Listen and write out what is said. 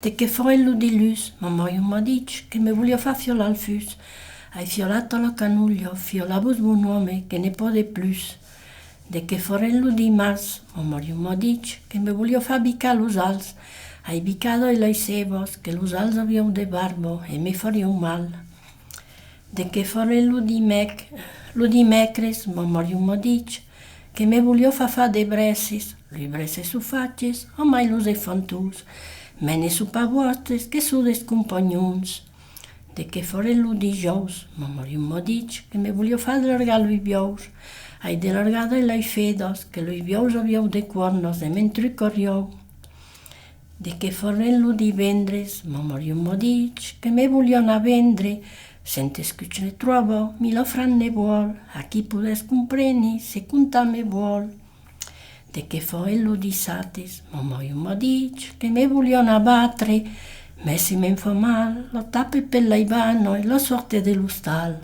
De che forello di luz, mamma m'ha dit che mi voglio far fiolare il fus. Hai fiolato la canuglio, fiolabus buon uomo che ne può de plus. De che forello di mars, mamma m'ha dit che mi voglio far biccare los als. Hai biccato le sebos, che los als abbiamo de barbo e mi faria un mal. De che forello di lo di mecres, mamma m'ha dit che mi voglio far de bressis, le bresses su facces, o mai los e fantus. Me ne su pa vostres, che su des compagnons. De che forello di jous, mamma m'ha dit che mi voglio far allargar lui bious. Hai de largado le fedos, che lui bious abbiamo de cuernos e men trucoriou. De che forello di vendres, mamma m'ha dit che mi voglio na vendre. Sente scuc ne trovo, mi lo fran ne vuol, a chi podes compreni, se conta me vuol. De che forello di satis, mamma m'ha dit che mi voglio na battere, me se men fa mal, lo tappe per l'aivano e lo sorte dello stal.